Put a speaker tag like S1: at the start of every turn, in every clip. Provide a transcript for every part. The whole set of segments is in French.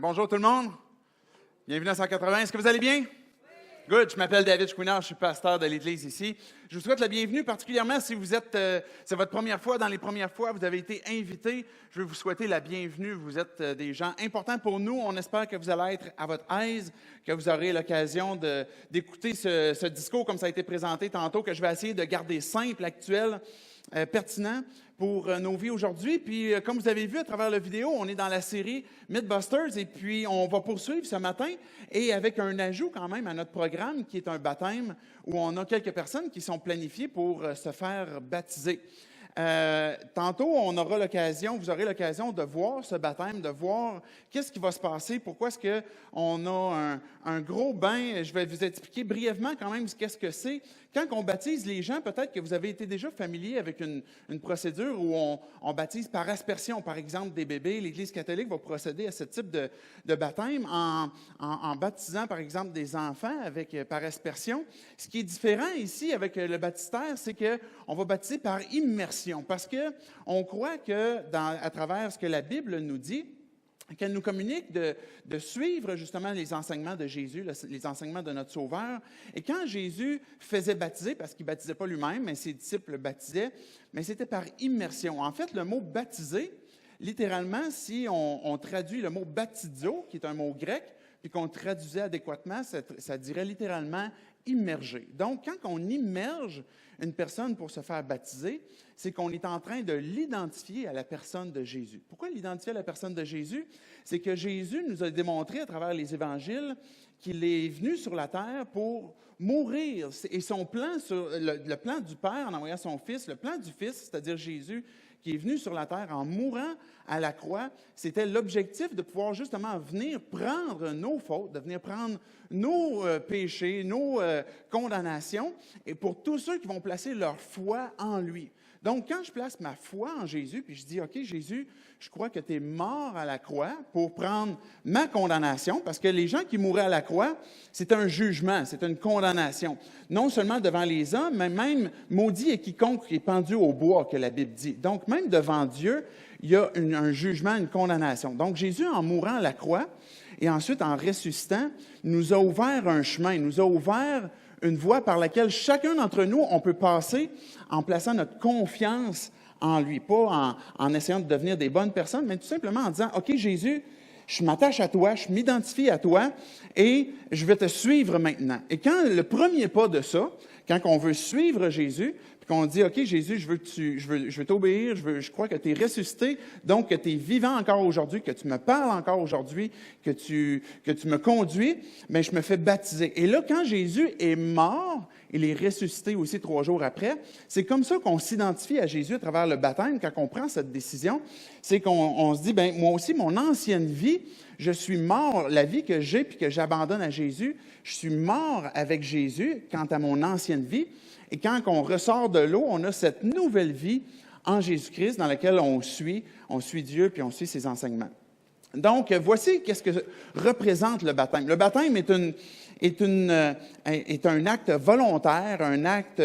S1: Bonjour tout le monde. Bienvenue à 180. Est-ce que vous allez bien? Oui. Good. Je m'appelle David Chouinard, je suis pasteur de l'Église ici. Je vous souhaite la bienvenue, particulièrement si vous êtes, c'est votre première fois. Dans les premières fois, vous avez été invités. Je veux vous souhaiter la bienvenue. Vous êtes des gens importants pour nous. On espère que vous allez être à votre aise, que vous aurez l'occasion d'écouter ce discours comme ça a été présenté tantôt, que je vais essayer de garder simple, actuel, pertinent pour nos vies aujourd'hui. Puis, comme vous avez vu à travers la vidéo, on est dans la série Mythbusters et puis on va poursuivre ce matin et avec un ajout quand même à notre programme qui est un baptême où on a quelques personnes qui sont planifiées pour se faire baptiser. Tantôt, vous aurez l'occasion de voir ce baptême, de voir qu'est-ce qui va se passer, pourquoi est-ce qu'on a un gros bain. Je vais vous expliquer brièvement quand même qu'est-ce que c'est. Quand on baptise les gens, peut-être que vous avez été déjà familier avec une procédure où on baptise par aspersion, par exemple, des bébés. L'Église catholique va procéder à ce type de baptême en baptisant, par exemple, des enfants par aspersion. Ce qui est différent ici avec le baptistère, c'est qu'on va baptiser par immersion, parce qu'on croit que, à travers ce que la Bible nous dit, qu'elle nous communique de suivre justement les enseignements de Jésus, les enseignements de notre Sauveur. Et quand Jésus faisait baptiser, parce qu'il ne baptisait pas lui-même, mais ses disciples le baptisaient, mais c'était par immersion. En fait, le mot « baptiser », littéralement, si on traduit le mot « baptizo », qui est un mot grec, puis qu'on traduisait adéquatement, ça dirait littéralement « immerger ». Donc, quand on immerge une personne pour se faire baptiser, c'est qu'on est en train de l'identifier à la personne de Jésus. Pourquoi l'identifier à la personne de Jésus? C'est que Jésus nous a démontré à travers les évangiles qu'il est venu sur la terre pour mourir. Et son plan, le plan du Père en envoyant son Fils, le plan du Fils, c'est-à-dire Jésus, qui est venu sur la terre en mourant à la croix, c'était l'objectif de pouvoir justement venir prendre nos fautes, de venir prendre nos péchés, nos condamnations, et pour tous ceux qui vont placer leur foi en lui. Donc, quand je place ma foi en Jésus, puis je dis, OK, Jésus, je crois que tu es mort à la croix pour prendre ma condamnation, parce que les gens qui mouraient à la croix, c'est un jugement, c'est une condamnation. Non seulement devant les hommes, mais même maudit est quiconque est pendu au bois, que la Bible dit. Donc, même devant Dieu, il y a un jugement, une condamnation. Donc, Jésus, en mourant à la croix, et ensuite en ressuscitant, nous a ouvert un chemin, nous a ouvert une voie par laquelle chacun d'entre nous, on peut passer en plaçant notre confiance en lui. Pas en essayant de devenir des bonnes personnes, mais tout simplement en disant, OK, Jésus, je m'attache à toi, je m'identifie à toi et je vais te suivre maintenant. Et quand le premier pas de ça, quand on veut suivre Jésus, puis qu'on dit, OK, Jésus, je veux t'obéir, je crois que tu es ressuscité, donc que tu es vivant encore aujourd'hui, que tu me parles encore aujourd'hui, que tu me conduis, bien, je me fais baptiser. Et là, quand Jésus est mort, il est ressuscité aussi 3 jours après, c'est comme ça qu'on s'identifie à Jésus à travers le baptême, quand on prend cette décision, c'est qu'on se dit, bien, moi aussi, mon ancienne vie, je suis mort, la vie que j'ai puis que j'abandonne à Jésus, je suis mort avec Jésus quant à mon ancienne vie. Et quand on ressort de l'eau, on a cette nouvelle vie en Jésus-Christ dans laquelle on suit Dieu puis on suit ses enseignements. Donc, voici qu'est-ce que représente le baptême. Le baptême est un acte volontaire, un acte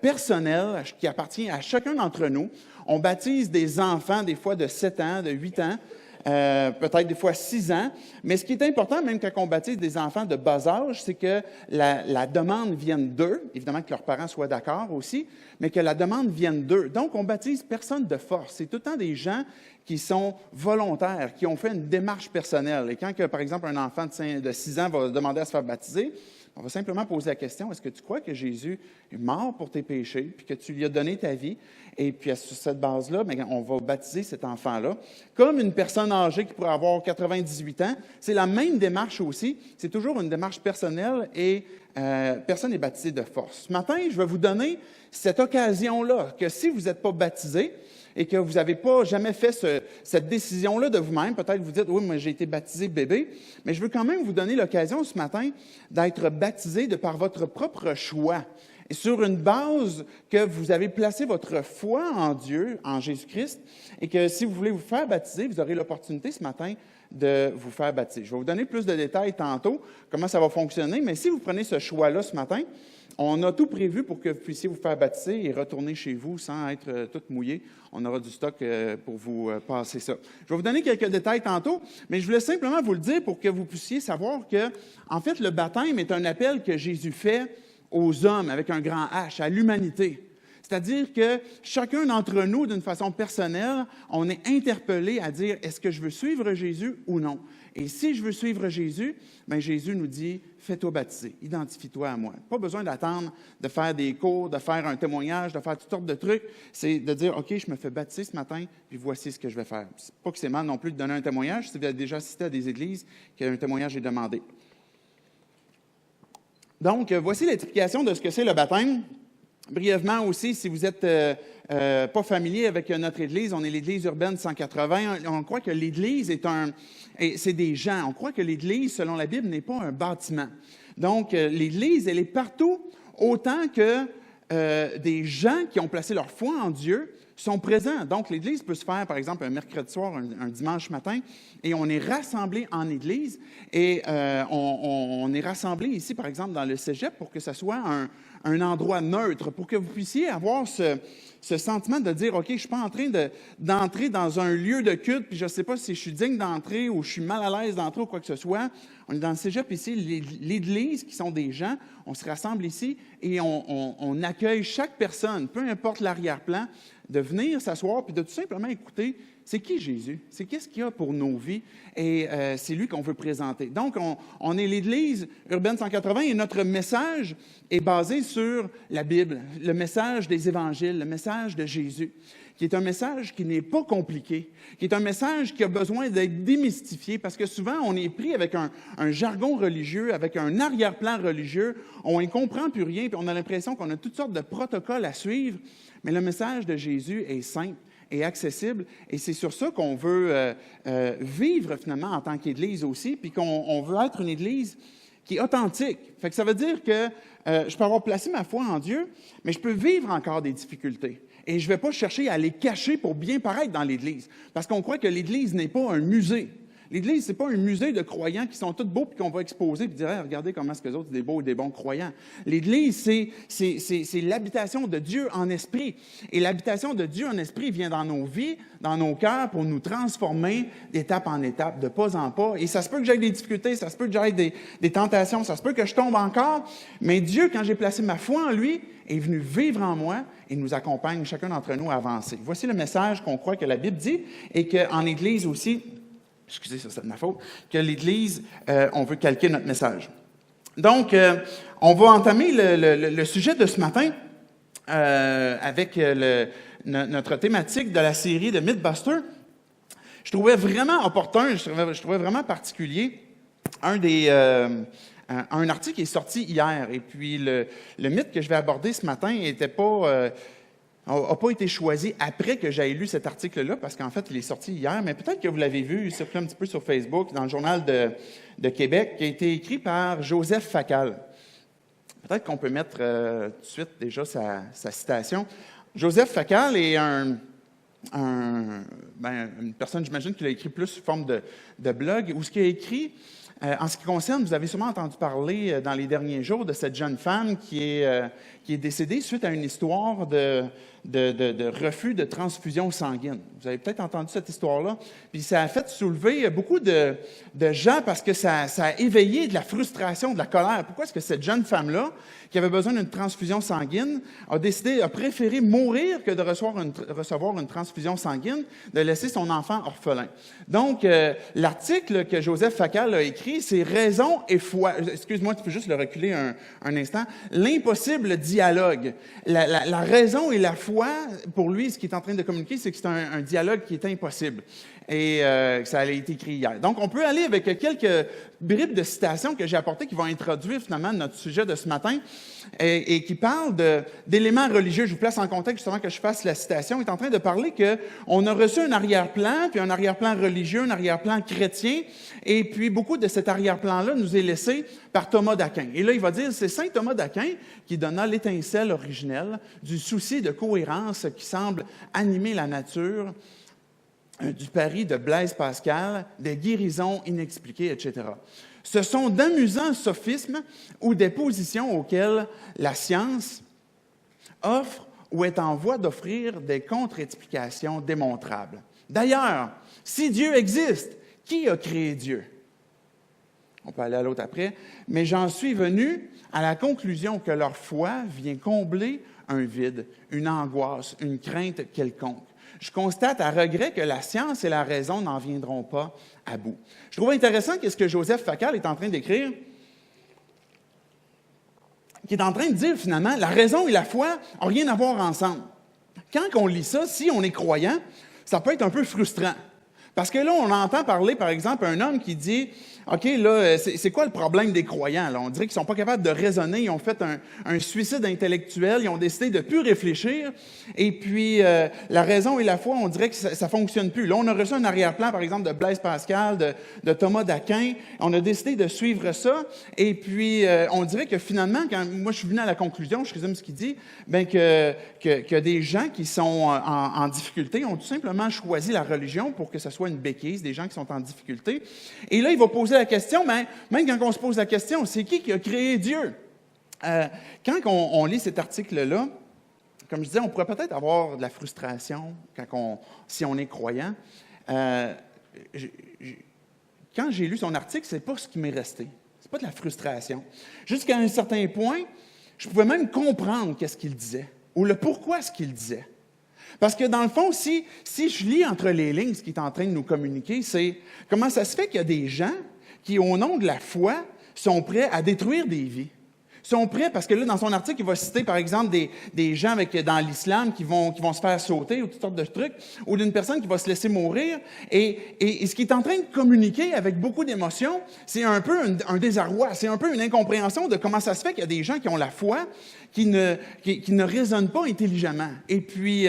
S1: personnel qui appartient à chacun d'entre nous. On baptise des enfants, des fois de 7 ans, de 8 ans, peut-être des fois 6 ans. Mais ce qui est important, même quand on baptise des enfants de bas âge, c'est que la demande vienne d'eux, évidemment que leurs parents soient d'accord aussi, mais que la demande vienne d'eux. Donc, on baptise personne de force. C'est tout le temps des gens qui sont volontaires, qui ont fait une démarche personnelle. Et quand, par exemple, un enfant de 6 ans va demander à se faire baptiser, on va simplement poser la question, est-ce que tu crois que Jésus est mort pour tes péchés, puis que tu lui as donné ta vie? Et puis, sur cette base-là, bien, on va baptiser cet enfant-là. Comme une personne âgée qui pourrait avoir 98 ans, c'est la même démarche aussi. C'est toujours une démarche personnelle et personne n'est baptisé de force. Ce matin, je vais vous donner cette occasion-là, que si vous n'êtes pas baptisé, et que vous n'avez pas jamais fait cette décision-là de vous-même, peut-être vous dites, oui, moi j'ai été baptisé bébé, mais je veux quand même vous donner l'occasion ce matin d'être baptisé de par votre propre choix. Et sur une base que vous avez placé votre foi en Dieu, en Jésus-Christ, et que si vous voulez vous faire baptiser, vous aurez l'opportunité ce matin de vous faire baptiser. Je vais vous donner plus de détails tantôt, comment ça va fonctionner, mais si vous prenez ce choix-là ce matin, on a tout prévu pour que vous puissiez vous faire baptiser et retourner chez vous sans être tout mouillé. On aura du stock pour vous passer ça. Je vais vous donner quelques détails tantôt, mais je voulais simplement vous le dire pour que vous puissiez savoir que, en fait, le baptême est un appel que Jésus fait aux hommes avec un grand H, à l'humanité. C'est-à-dire que chacun d'entre nous, d'une façon personnelle, on est interpellé à dire, est-ce que je veux suivre Jésus ou non? Et si je veux suivre Jésus, bien Jésus nous dit, fais-toi baptiser, identifie-toi à moi. Pas besoin d'attendre de faire des cours, de faire un témoignage, de faire toutes sortes de trucs. C'est de dire, OK, je me fais baptiser ce matin, puis voici ce que je vais faire. C'est pas que c'est mal non plus de donner un témoignage. Si vous avez déjà assisté à des églises, qu'un témoignage est demandé. Donc, voici l'explication de ce que c'est le baptême. Brièvement aussi, si vous n'êtes pas familier avec notre Église, on est l'Église urbaine 180. On croit que l'Église c'est des gens. On croit que l'Église, selon la Bible, n'est pas un bâtiment. Donc, l'Église, elle est partout, autant que des gens qui ont placé leur foi en Dieu sont présents. Donc, l'Église peut se faire, par exemple, un mercredi soir, un dimanche matin, et on est rassemblés en Église. Et on est rassemblés ici, par exemple, dans le cégep, pour que ce soit un endroit neutre, pour que vous puissiez avoir ce sentiment de dire, OK, je ne suis pas en train d'entrer dans un lieu de culte, puis je ne sais pas si je suis digne d'entrer ou je suis mal à l'aise d'entrer ou quoi que ce soit. On est dans le cégep ici, l'Église, qui sont des gens, on se rassemble ici et on accueille chaque personne, peu importe l'arrière-plan, de venir s'asseoir puis de tout simplement écouter c'est qui Jésus, c'est qu'est-ce qu'il y a pour nos vies et c'est lui qu'on veut présenter. Donc, on est l'Église urbaine 180 et notre message est basé sur la Bible, le message des évangiles, le message de Jésus, qui est un message qui n'est pas compliqué, qui est un message qui a besoin d'être démystifié parce que souvent, on est pris avec un jargon religieux, avec un arrière-plan religieux, on ne comprend plus rien puis on a l'impression qu'on a toutes sortes de protocoles à suivre, mais le message de Jésus est simple et accessible. Et c'est sur ça qu'on veut vivre finalement en tant qu'Église aussi, puis qu'on veut être une Église qui est authentique. Fait que ça veut dire que je peux avoir placé ma foi en Dieu, mais je peux vivre encore des difficultés. Et je ne vais pas chercher à les cacher pour bien paraître dans l'Église, parce qu'on croit que l'Église n'est pas un musée. L'Église, ce n'est pas un musée de croyants qui sont tous beaux et qu'on va exposer et dire hey, « Regardez comment est-ce que les autres, des beaux et des bons croyants. » L'Église, c'est l'habitation de Dieu en esprit. Et l'habitation de Dieu en esprit vient dans nos vies, dans nos cœurs, pour nous transformer d'étape en étape, de pas en pas. Et ça se peut que j'aie des difficultés, ça se peut que j'aie des tentations, ça se peut que je tombe encore. Mais Dieu, quand j'ai placé ma foi en lui, est venu vivre en moi et nous accompagne chacun d'entre nous à avancer. Voici le message qu'on croit que la Bible dit et qu'en Église aussi, excusez, ça c'est de ma faute, que l'Église, on veut calquer notre message. Donc, on va entamer le sujet de ce matin avec notre thématique de la série de Mythbusters. Je trouvais vraiment opportun, je trouvais vraiment particulier un article qui est sorti hier. Et puis, le mythe que je vais aborder ce matin n'était pas... n'a pas été choisi après que j'aie lu cet article-là, parce qu'en fait, il est sorti hier, mais peut-être que vous l'avez vu, il circule un petit peu sur Facebook, dans le Journal de Québec, qui a été écrit par Joseph Facal. Peut-être qu'on peut mettre tout de suite déjà sa citation. Joseph Facal est une personne, j'imagine, qui l'a écrit plus sous forme de blog, où ce qu'il a écrit En ce qui concerne, vous avez sûrement entendu parler dans les derniers jours de cette jeune femme qui est décédée suite à une histoire de refus de transfusion sanguine. Vous avez peut-être entendu cette histoire-là. Puis ça a fait soulever beaucoup de gens parce que ça a éveillé de la frustration, de la colère. Pourquoi est-ce que cette jeune femme-là, qui avait besoin d'une transfusion sanguine, a préféré mourir que de recevoir une transfusion sanguine, de laisser son enfant orphelin? Donc, l'article que Joseph Facal a écrit, c'est « Raison et foi ». Excuse-moi, tu peux juste le reculer un instant. L'impossible dialogue. La raison et la foi, pour lui, ce qu'il est en train de communiquer, c'est que c'est un dialogue qui est impossible. Et ça a été écrit hier. Donc, on peut aller avec quelques bribes de citations que j'ai apportées qui vont introduire finalement notre sujet de ce matin et qui parlent d'éléments religieux. Je vous place en contexte justement que je fasse la citation. Il est en train de parler qu'on a reçu un arrière-plan, puis un arrière-plan religieux, un arrière-plan chrétien, et puis beaucoup de cet arrière-plan-là nous est laissé par Thomas d'Aquin. Et là, il va dire, c'est saint Thomas d'Aquin qui donna l'étincelle originelle du souci de cohérence qui semble animer la nature, du pari de Blaise Pascal, des guérisons inexpliquées, etc. Ce sont d'amusants sophismes ou des positions auxquelles la science offre ou est en voie d'offrir des contre-explications démontrables. D'ailleurs, si Dieu existe, qui a créé Dieu? On peut aller à l'autre après. Mais j'en suis venu à la conclusion que leur foi vient combler un vide, une angoisse, une crainte quelconque. Je constate à regret que la science et la raison n'en viendront pas à bout. Je trouve intéressant ce que Joseph Facal est en train d'écrire, qui est en train de dire finalement, la raison et la foi n'ont rien à voir ensemble. Quand on lit ça, si on est croyant, ça peut être un peu frustrant. Parce que là, on entend parler, par exemple, un homme qui dit « OK, là, c'est quoi le problème des croyants? » Là, on dirait qu'ils ne sont pas capables de raisonner, ils ont fait un suicide intellectuel, ils ont décidé de ne plus réfléchir. Et puis, la raison et la foi, on dirait que ça ne fonctionne plus. Là, on a reçu un arrière-plan, par exemple, de Blaise Pascal, de Thomas d'Aquin. On a décidé de suivre ça. Et puis, on dirait que finalement, quand moi, je suis venu à la conclusion, je résume ce qu'il dit, bien que des gens qui sont en difficulté ont tout simplement choisi la religion pour que ce soit une béquille, des gens qui sont en difficulté. Et là, il va poser la question, mais même quand on se pose la question, c'est qui a créé Dieu? Quand on lit cet article-là, comme je disais, on pourrait peut-être avoir de la frustration si on est croyant. Quand j'ai lu son article, c'est pas ce qui m'est resté. C'est pas de la frustration. Jusqu'à un certain point, je pouvais même comprendre qu'est-ce qu'il disait ou le pourquoi ce qu'il disait. Parce que dans le fond, si je lis entre les lignes ce qu'il est en train de nous communiquer, c'est comment ça se fait qu'il y a des gens qui, au nom de la foi, sont prêts à détruire des vies. Sont prêts, parce que là, dans son article, il va citer, par exemple, des gens dans l'islam qui vont se faire sauter ou toutes sortes de trucs, ou d'une personne qui va se laisser mourir. Et ce qu'il est en train de communiquer avec beaucoup d'émotion, c'est un peu un désarroi, c'est un peu une incompréhension de comment ça se fait qu'il y a des gens qui ont la foi, qui ne raisonnent pas intelligemment. Et puis,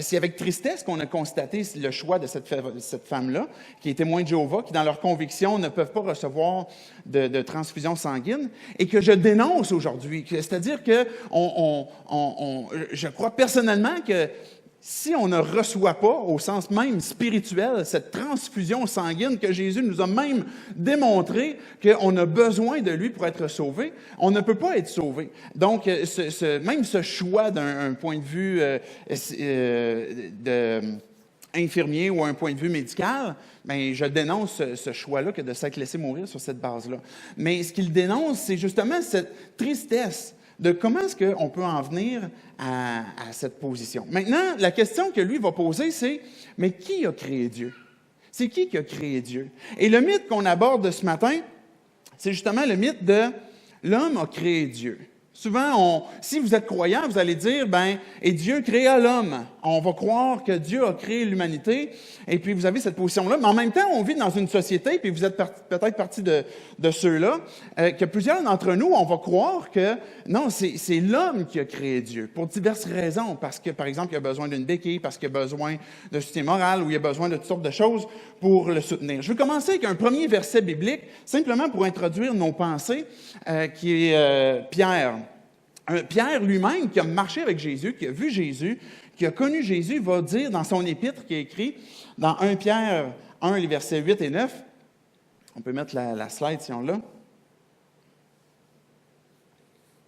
S1: c'est avec tristesse qu'on a constaté le choix de cette femme-là, qui est témoin de Jéhovah, qui, dans leurs convictions, ne peuvent pas recevoir de transfusion sanguine, et que je dénonce aujourd'hui. C'est-à-dire que je crois personnellement que si on ne reçoit pas, au sens même spirituel, cette transfusion sanguine que Jésus nous a même démontré qu'on a besoin de lui pour être sauvé, on ne peut pas être sauvé. Donc, même ce choix d'un point de vue infirmier ou un point de vue médical, bien, je dénonce ce choix-là que de s'être laissé mourir sur cette base-là. Mais ce qu'il dénonce, c'est justement cette tristesse de comment est-ce qu'on peut en venir à cette position. Maintenant, la question que lui va poser, c'est « Mais qui a créé Dieu? » C'est qui a créé Dieu? Et le mythe qu'on aborde ce matin, c'est justement le mythe de « L'homme a créé Dieu ». Souvent, si vous êtes croyant, vous allez dire, et Dieu créa l'homme. On va croire que Dieu a créé l'humanité, et puis vous avez cette position-là. Mais en même temps, on vit dans une société, puis vous êtes peut-être partie de ceux-là, que plusieurs d'entre nous, on va croire que non, c'est l'homme qui a créé Dieu, pour diverses raisons. Parce que, par exemple, il a besoin d'une béquille, parce qu'il a besoin de soutien moral, ou il a besoin de toutes sortes de choses pour le soutenir. Je vais commencer avec un premier verset biblique, simplement pour introduire nos pensées, qui est Pierre. Pierre lui-même, qui a marché avec Jésus, qui a vu Jésus, qui a connu Jésus, va dire dans son épître qui est écrit dans 1 Pierre 1, les versets 8 et 9, On peut mettre la slide si on l'a.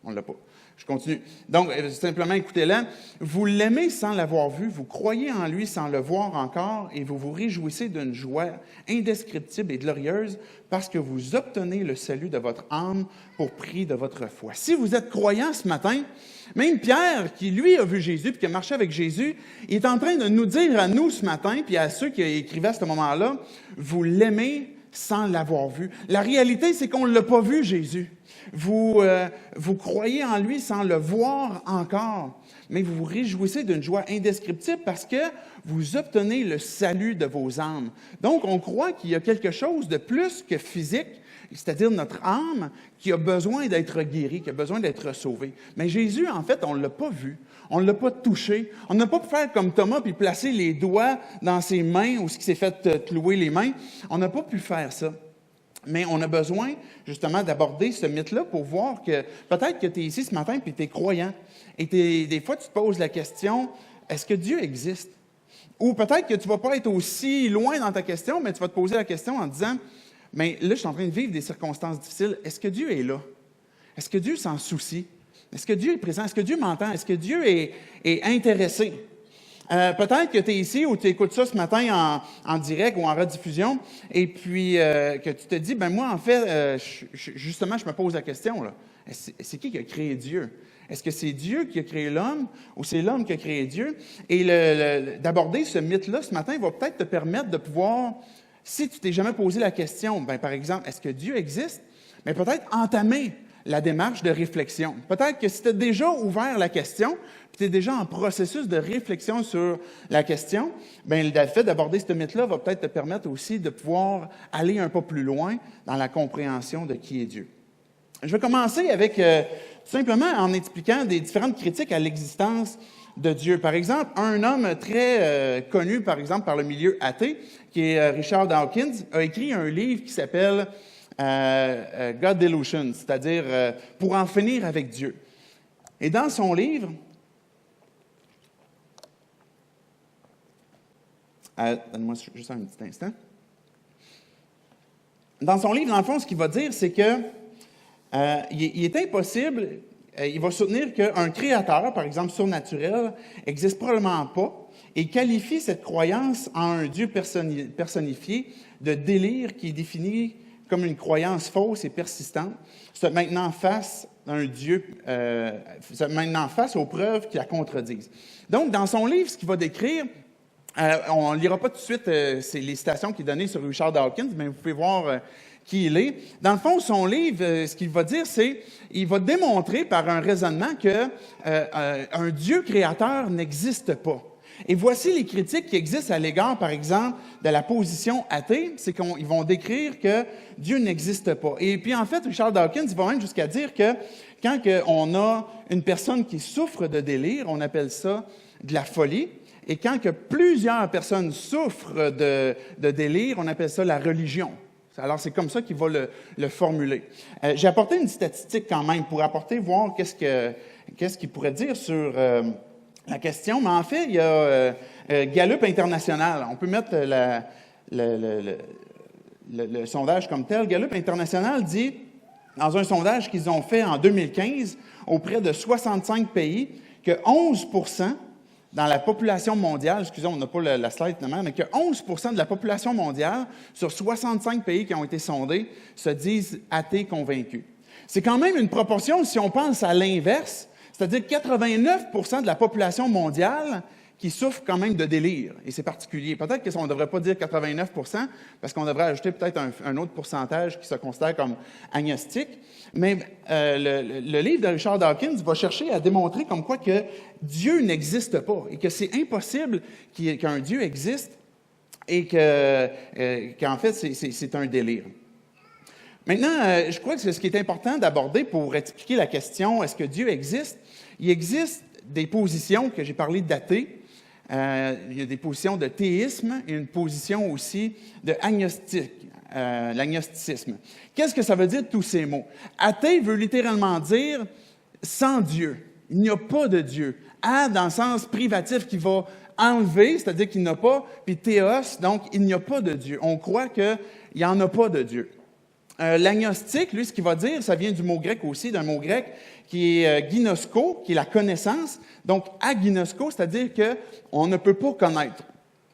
S1: On ne l'a pas. Je continue. Donc, simplement écoutez-la. Vous l'aimez sans l'avoir vu, vous croyez en lui sans le voir encore, et vous vous réjouissez d'une joie indescriptible et glorieuse parce que vous obtenez le salut de votre âme pour prix de votre foi. Si vous êtes croyant ce matin, même Pierre, qui lui a vu Jésus puis qui a marché avec Jésus, il est en train de nous dire à nous ce matin, puis à ceux qui écrivaient à ce moment-là, vous l'aimez sans l'avoir vu. La réalité, c'est qu'on ne l'a pas vu, Jésus. Vous croyez en lui sans le voir encore, mais vous vous réjouissez d'une joie indescriptible parce que vous obtenez le salut de vos âmes. Donc, on croit qu'il y a quelque chose de plus que physique, c'est-à-dire notre âme, qui a besoin d'être guérie, qui a besoin d'être sauvée. Mais Jésus, en fait, on ne l'a pas vu, on ne l'a pas touché, on n'a pas pu faire comme Thomas puis placer les doigts dans ses mains ou ce qui s'est fait clouer les mains. On n'a pas pu faire ça. Mais on a besoin, justement, d'aborder ce mythe-là pour voir que peut-être que tu es ici ce matin et tu es croyant. Et des fois, tu te poses la question, est-ce que Dieu existe? Ou peut-être que tu ne vas pas être aussi loin dans ta question, mais tu vas te poser la question en disant, mais là, je suis en train de vivre des circonstances difficiles. Est-ce que Dieu est là? Est-ce que Dieu s'en soucie? Est-ce que Dieu est présent? Est-ce que Dieu m'entend? Est-ce que Dieu est intéressé? Peut-être que tu es ici ou tu écoutes ça ce matin en direct ou en rediffusion et puis que tu te dis, ben moi, en fait, justement, je me pose la question, là. C'est qui a créé Dieu? Est-ce que c'est Dieu qui a créé l'homme ou c'est l'homme qui a créé Dieu? Et d'aborder ce mythe-là ce matin va peut-être te permettre de pouvoir, si tu t'es jamais posé la question, ben par exemple, est-ce que Dieu existe? Mais peut-être entamer la démarche de réflexion. Peut-être que si tu as déjà ouvert la question, puis tu es déjà en processus de réflexion sur la question, bien, le fait d'aborder ce mythe-là va peut-être te permettre aussi de pouvoir aller un peu plus loin dans la compréhension de qui est Dieu. Je vais commencer avec, tout simplement, en expliquant des différentes critiques à l'existence de Dieu. Par exemple, un homme très connu, par exemple, par le milieu athée, qui est Richard Dawkins, a écrit un livre qui s'appelle God Delusion, c'est-à-dire pour en finir avec Dieu. Et dans son livre, donne-moi juste un petit instant. Dans son livre, dans le fond, ce qu'il va dire, c'est que il est impossible, il va soutenir qu'un créateur, par exemple surnaturel, n'existe probablement pas et qualifie cette croyance en un Dieu personnifié de délire qui est défini comme une croyance fausse et persistante, se maintenant face à un Dieu, se maintenant face aux preuves qui la contredisent. Donc, dans son livre, ce qu'il va décrire, on ne lira pas tout de suite c'est les citations qu'il est données sur Richard Dawkins, mais vous pouvez voir qui il est. Dans le fond, son livre, ce qu'il va dire, c'est il va démontrer par un raisonnement que un Dieu créateur n'existe pas. Et voici les critiques qui existent à l'égard, par exemple, de la position athée, c'est qu'ils vont décrire que Dieu n'existe pas. Et puis, en fait, Richard Dawkins, il va même jusqu'à dire que quand on a une personne qui souffre de délire, on appelle ça de la folie. Et quand que plusieurs personnes souffrent de délire, on appelle ça la religion. Alors, c'est comme ça qu'il va le formuler. J'ai apporté une statistique quand même pour voir qu'est-ce qu'il pourrait dire sur la question. Mais en fait, il y a Gallup International. On peut mettre le sondage comme tel. Gallup International dit, dans un sondage qu'ils ont fait en 2015 auprès de 65 pays, que 11% dans la population mondiale, excusez, on n'a pas la slide maintenant, mais que 11% de la population mondiale, sur 65 pays qui ont été sondés, se disent athées convaincus. C'est quand même une proportion, si on pense à l'inverse, c'est-à-dire 89% de la population mondiale qui souffre quand même de délire, et c'est particulier. Peut-être qu'on ne devrait pas dire 89%, parce qu'on devrait ajouter peut-être un autre pourcentage qui se considère comme agnostique, mais le livre de Richard Dawkins va chercher à démontrer comme quoi que Dieu n'existe pas, et que c'est impossible qu'un Dieu existe, et qu'en fait, c'est un délire. Maintenant, je crois que c'est ce qui est important d'aborder pour expliquer la question, est-ce que Dieu existe? Il existe des positions, que j'ai parlé d'athée, il y a des positions de théisme et une position aussi de l'agnosticisme. Qu'est-ce que ça veut dire tous ces mots? Athée veut littéralement dire sans Dieu. Il n'y a pas de Dieu. A dans le sens privatif qui va enlever, c'est-à-dire qu'il n'y a pas, puis théos, donc il n'y a pas de Dieu. On croit qu'il n'y en a pas de Dieu. L'agnostique, lui, ce qu'il va dire, ça vient du mot grec aussi, d'un mot grec qui est ginosko, qui est la connaissance. Donc, aginosko, c'est-à-dire qu'on ne peut pas connaître,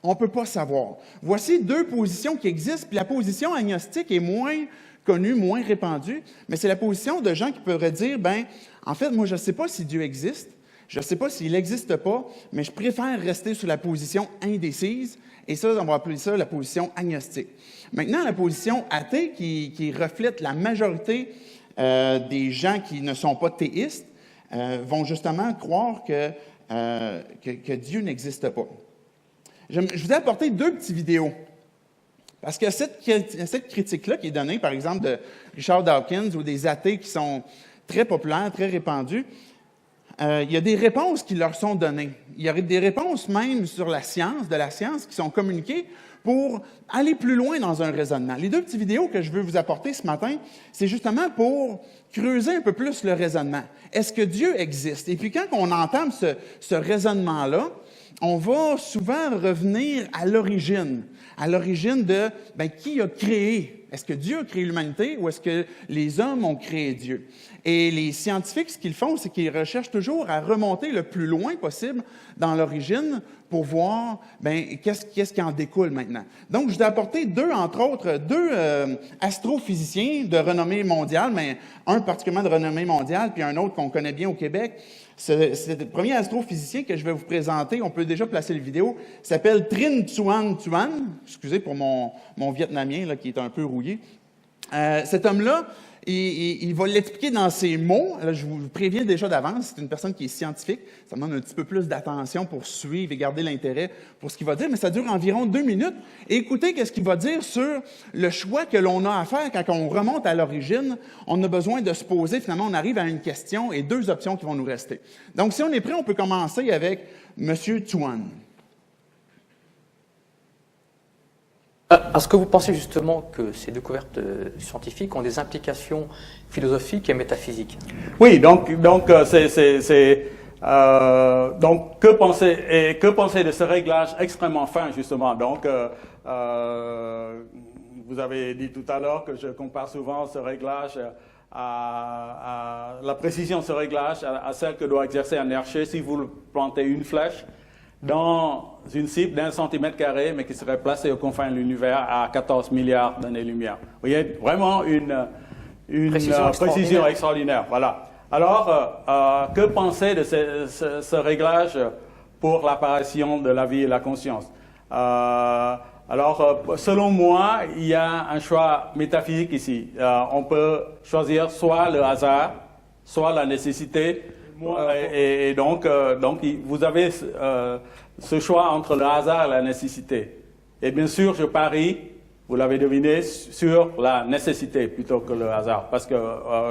S1: on ne peut pas savoir. Voici deux positions qui existent, puis la position agnostique est moins connue, moins répandue, mais c'est la position de gens qui pourraient dire, ben, en fait, moi, je ne sais pas si Dieu existe, je ne sais pas s'il n'existe pas, mais je préfère rester sur la position indécise, et ça, on va appeler ça la position agnostique. Maintenant, la position athée, qui reflète la majorité des gens qui ne sont pas théistes, vont justement croire que Dieu n'existe pas. Je vous ai apporté deux petites vidéos. Parce que cette critique-là qui est donnée, par exemple, de Richard Dawkins ou des athées qui sont très populaires, très répandus, il y a des réponses qui leur sont données. Il y a des réponses même sur la science, de la science, qui sont communiquées pour aller plus loin dans un raisonnement. Les deux petites vidéos que je veux vous apporter ce matin, c'est justement pour creuser un peu plus le raisonnement. Est-ce que Dieu existe? Et puis quand on entame ce raisonnement-là, on va souvent revenir à l'origine de qui a créé. Est-ce que Dieu a créé l'humanité ou est-ce que les hommes ont créé Dieu? Et les scientifiques, ce qu'ils font, c'est qu'ils recherchent toujours à remonter le plus loin possible dans l'origine pour voir qu'est-ce qui en découle maintenant. Donc, je vous ai apporté entre autres, deux astrophysiciens de renommée mondiale, mais un particulièrement de renommée mondiale, puis un autre qu'on connaît bien au Québec. C'est le premier astrophysicien que je vais vous présenter. On peut déjà placer la vidéo. Il s'appelle Trinh Xuan Tuan. Excusez pour mon vietnamien là, qui est un peu rouillé. Cet homme-là, il va l'expliquer dans ses mots. Là, je vous préviens déjà d'avance, c'est une personne qui est scientifique. Ça demande un petit peu plus d'attention pour suivre et garder l'intérêt pour ce qu'il va dire, mais ça dure environ 2 minutes. Et écoutez qu'est-ce qu'il va dire sur le choix que l'on a à faire quand on remonte à l'origine. On a besoin de se poser, finalement, on arrive à une question et 2 options qui vont nous rester. Donc, si on est prêt, on peut commencer avec M. Tuan.
S2: Est-ce que vous pensez justement que ces découvertes scientifiques ont des implications philosophiques et métaphysiques?
S3: Oui, donc que penser de ce réglage extrêmement fin justement? Donc, vous avez dit tout à l'heure que je compare souvent ce réglage à la précision de ce réglage à celle que doit exercer un archer si vous plantez une flèche dans une cible d'1 centimètre carré, mais qui serait placée aux confins de l'univers à 14 milliards d'années-lumière. Vous voyez, vraiment une précision extraordinaire. Voilà. Alors, que penser de ce réglage pour l'apparition de la vie et la conscience? Alors, selon moi, il y a un choix métaphysique ici. On peut choisir soit le hasard, soit la nécessité. Et donc, vous avez ce choix entre le hasard et la nécessité. Et bien sûr, je parie, vous l'avez deviné, sur la nécessité plutôt que le hasard. Parce que,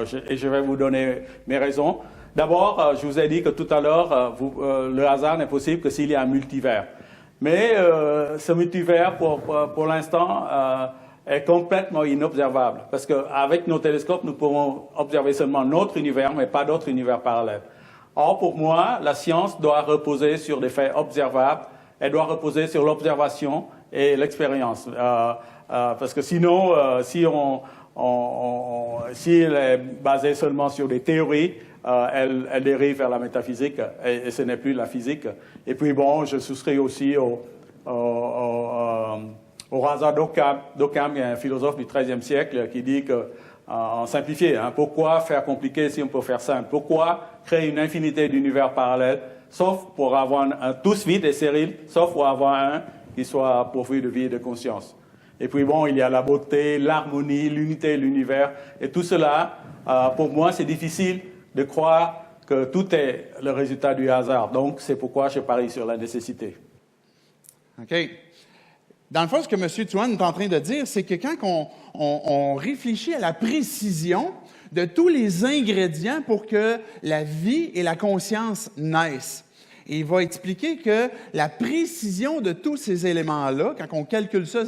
S3: je vais vous donner mes raisons. D'abord, je vous ai dit que tout à l'heure, le hasard n'est possible que s'il y a un multivers. Mais ce multivers, pour l'instant, est complètement inobservable. Parce qu'avec nos télescopes, nous pouvons observer seulement notre univers, mais pas d'autres univers parallèles. Or, pour moi, la science doit reposer sur des faits observables, elle doit reposer sur l'observation et l'expérience. Parce que sinon, si elle est basée seulement sur des théories, elle dérive vers la métaphysique et ce n'est plus la physique. Et puis bon, je souscris aussi au hasard d'Occam, qui est un philosophe du XIIIe siècle, qui dit que, en simplifié, pourquoi faire compliqué si on peut faire simple? Pourquoi créer une infinité d'univers parallèles, sauf pour avoir un tous vide et stérile, sauf pour avoir un qui soit pourvu de vie et de conscience? Et puis bon, il y a la beauté, l'harmonie, l'unité de l'univers, et tout cela, pour moi, c'est difficile de croire que tout est le résultat du hasard. Donc, c'est pourquoi je parie sur la nécessité.
S1: OK. Dans le fond, ce que M. Tuan est en train de dire, c'est que quand on réfléchit à la précision de tous les ingrédients pour que la vie et la conscience naissent, et il va expliquer que la précision de tous ces éléments-là, quand on calcule ça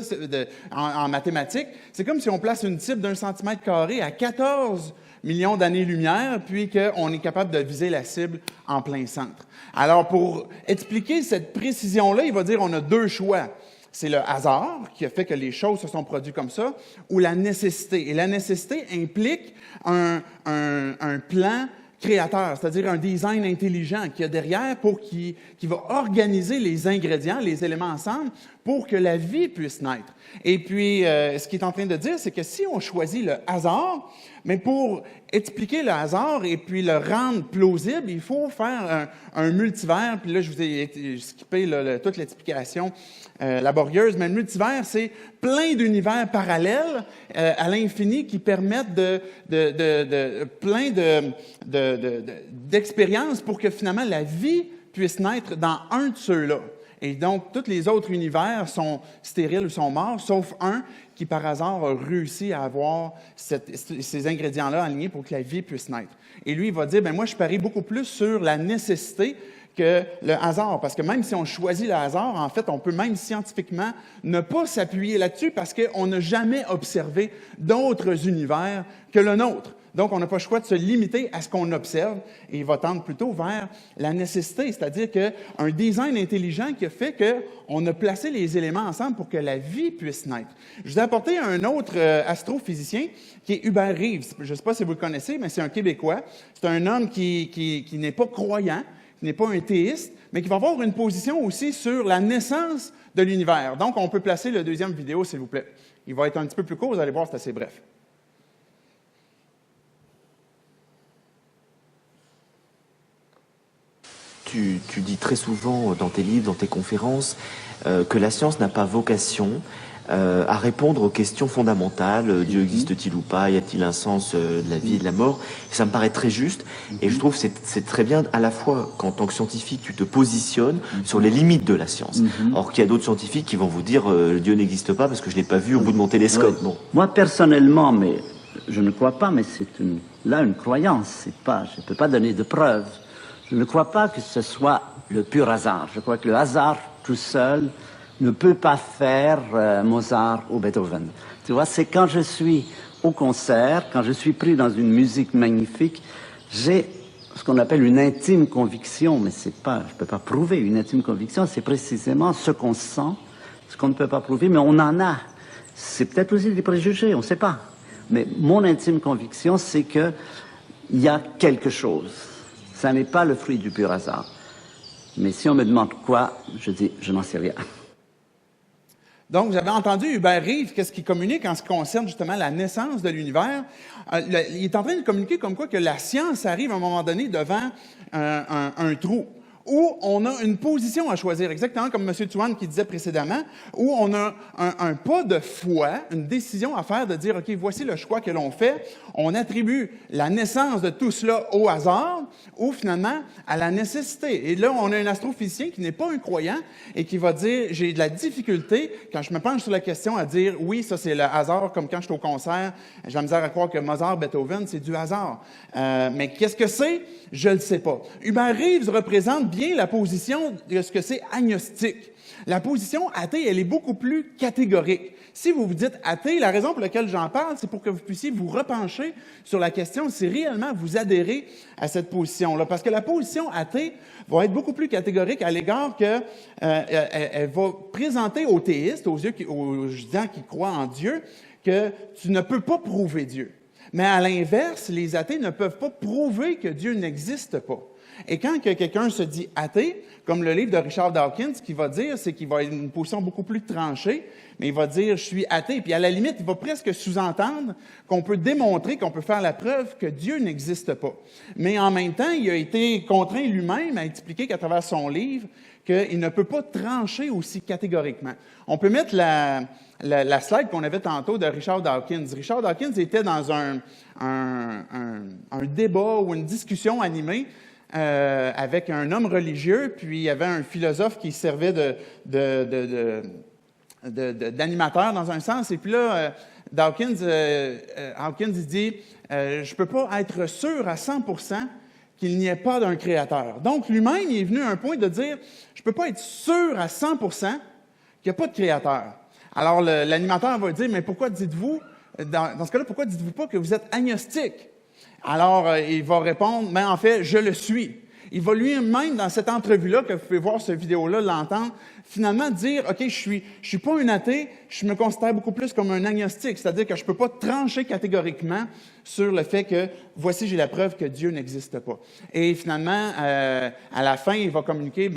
S1: en mathématiques, c'est comme si on place une cible d'1 centimètre carré à 14 millions d'années-lumière, puis qu'on est capable de viser la cible en plein centre. Alors, pour expliquer cette précision-là, il va dire on a 2 choix. c'est le hasard qui a fait que les choses se sont produites comme ça, ou la nécessité. Et la nécessité implique un plan créateur, c'est-à-dire un design intelligent qu'il y a derrière qui va organiser les ingrédients, les éléments ensemble pour que la vie puisse naître. Et puis, ce qu'il est en train de dire, c'est que si on choisit le hasard, mais pour expliquer le hasard et puis le rendre plausible, il faut faire un multivers. Puis là, je vous ai skippé toute l'explication laborieuse, mais le multivers, c'est plein d'univers parallèles à l'infini qui permettent plein d'expériences pour que finalement la vie puisse naître dans un de ceux-là. Et donc, tous les autres univers sont stériles ou sont morts, sauf un qui, par hasard, a réussi à avoir ces ingrédients-là alignés pour que la vie puisse naître. Et lui, il va dire, bien, moi, je parie beaucoup plus sur la nécessité que le hasard. Parce que même si on choisit le hasard, en fait, on peut même scientifiquement ne pas s'appuyer là-dessus parce qu'on n'a jamais observé d'autres univers que le nôtre. Donc, on n'a pas le choix de se limiter à ce qu'on observe et il va tendre plutôt vers la nécessité, c'est-à-dire qu'un design intelligent qui a fait qu'on a placé les éléments ensemble pour que la vie puisse naître. Je vous ai apporté un autre astrophysicien qui est Hubert Reeves. Je ne sais pas si vous le connaissez, mais c'est un Québécois. C'est un homme qui n'est pas croyant, qui n'est pas un théiste, mais qui va avoir une position aussi sur la naissance de l'univers. Donc, on peut placer le deuxième vidéo, s'il vous plaît. Il va être un petit peu plus court, vous allez voir, c'est assez bref.
S4: Tu dis très souvent dans tes livres, dans tes conférences, que la science n'a pas vocation à répondre aux questions fondamentales. Dieu existe-t-il ou pas? Y a-t-il un sens de la vie et de la mort? Ça me paraît très juste. Et je trouve que c'est très bien à la fois qu'en tant que scientifique, tu te positionnes sur les limites de la science. Or qu'il y a d'autres scientifiques qui vont vous dire Dieu n'existe pas parce que je ne l'ai pas vu au bout de mon télescope. Bon.
S5: Moi, personnellement, mais je ne crois pas, mais c'est une croyance. Je ne peux pas donner de preuves. Je ne crois pas que ce soit le pur hasard. Je crois que le hasard tout seul ne peut pas faire Mozart ou Beethoven. Tu vois, c'est quand je suis au concert, quand je suis pris dans une musique magnifique, j'ai ce qu'on appelle une intime conviction, mais je peux pas prouver une intime conviction, c'est précisément ce qu'on sent, ce qu'on ne peut pas prouver, mais on en a. C'est peut-être aussi des préjugés, on ne sait pas. Mais mon intime conviction, c'est que il y a quelque chose. Ça n'est pas le fruit du pur hasard. Mais si on me demande quoi, je dis, je n'en sais rien.
S1: Donc, vous avez entendu Hubert Reeves, qu'est-ce qu'il communique en ce qui concerne justement la naissance de l'univers. Il est en train de communiquer comme quoi que la science arrive à un moment donné devant un trou, où on a une position à choisir, exactement comme M. Tuan qui disait précédemment, où on a un pas de foi, une décision à faire de dire, OK, voici le choix que l'on fait. On attribue la naissance de tout cela au hasard ou finalement à la nécessité. Et là, on a un astrophysicien qui n'est pas un croyant et qui va dire, j'ai de la difficulté, quand je me penche sur la question, à dire, oui, ça c'est le hasard, comme quand je suis au concert, j'ai la misère à croire que Mozart, Beethoven, c'est du hasard. Mais qu'est-ce que c'est? Je ne le sais pas. Hubert Reeves représente bien la position de ce que c'est agnostique. La position athée, elle est beaucoup plus catégorique. Si vous vous dites athée, la raison pour laquelle j'en parle, c'est pour que vous puissiez vous repencher sur la question si réellement vous adhérez à cette position-là. Parce que la position athée va être beaucoup plus catégorique à l'égard que elle va présenter aux théistes, aux gens qui croient en Dieu, que tu ne peux pas prouver Dieu. Mais à l'inverse, les athées ne peuvent pas prouver que Dieu n'existe pas. Et quand quelqu'un se dit athée, comme le livre de Richard Dawkins, ce qu'il va dire, c'est qu'il va avoir une position beaucoup plus tranchée, mais il va dire « je suis athée ». Puis à la limite, il va presque sous-entendre qu'on peut démontrer, qu'on peut faire la preuve que Dieu n'existe pas. Mais en même temps, il a été contraint lui-même à expliquer qu'à travers son livre, qu'il ne peut pas trancher aussi catégoriquement. On peut mettre la slide qu'on avait tantôt de Richard Dawkins. Richard Dawkins était dans un débat ou une discussion animée avec un homme religieux, puis il y avait un philosophe qui servait d'animateur dans un sens. Et puis là, Hawkins il dit « je ne peux pas être sûr à 100% qu'il n'y ait pas d'un créateur. » Donc, lui-même, il est venu à un point de dire « je ne peux pas être sûr à 100% qu'il n'y a pas de créateur. » Alors, l'animateur va dire « mais pourquoi dites-vous, dans ce cas-là, pourquoi dites-vous pas que vous êtes agnostique? » Alors, il va répondre « mais en fait, je le suis. » Il va lui-même, dans cette entrevue-là, que vous pouvez voir cette vidéo-là, l'entendre, finalement dire, OK, je suis pas un athée, je me considère beaucoup plus comme un agnostique, c'est-à-dire que je peux pas trancher catégoriquement sur le fait que, voici, j'ai la preuve que Dieu n'existe pas. Et finalement, à la fin, il va communiquer,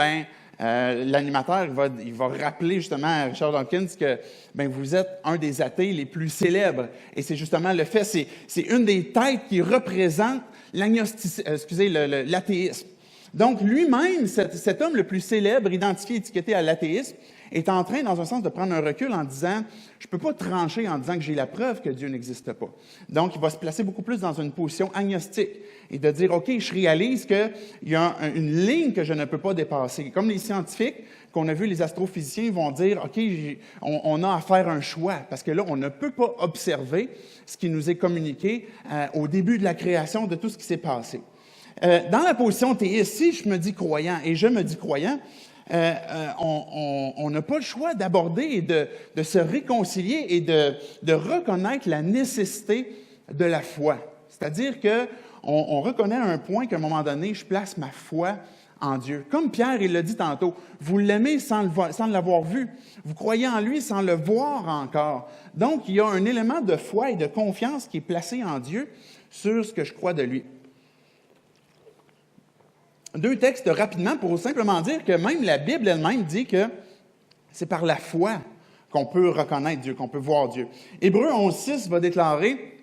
S1: l'animateur, il va rappeler justement à Richard Dawkins que vous êtes un des athées les plus célèbres. Et c'est justement le fait, c'est une des têtes qui représente l'athéisme. Donc, lui-même, cet homme le plus célèbre, identifié, étiqueté à l'athéisme, est en train, dans un sens, de prendre un recul en disant « je ne peux pas trancher en disant que j'ai la preuve que Dieu n'existe pas ». Donc, il va se placer beaucoup plus dans une position agnostique et de dire « OK, je réalise qu'il y a une ligne que je ne peux pas dépasser ». Comme les scientifiques qu'on a vu, les astrophysiciens vont dire « OK, on a à faire un choix » parce que là, on ne peut pas observer ce qui nous est communiqué au début de la création de tout ce qui s'est passé. Dans la position théiste, si je me dis croyant et je me dis croyant, on n'a pas le choix d'aborder et de se réconcilier et de reconnaître la nécessité de la foi. C'est-à-dire qu'on reconnaît à un point qu'à un moment donné, je place ma foi en Dieu. Comme Pierre, il l'a dit tantôt, vous l'aimez sans l'avoir vu. Vous croyez en lui sans le voir encore. Donc, il y a un élément de foi et de confiance qui est placé en Dieu sur ce que je crois de lui. 2 textes rapidement pour simplement dire que même la Bible elle-même dit que c'est par la foi qu'on peut reconnaître Dieu, qu'on peut voir Dieu. Hébreux 11.6 va déclarer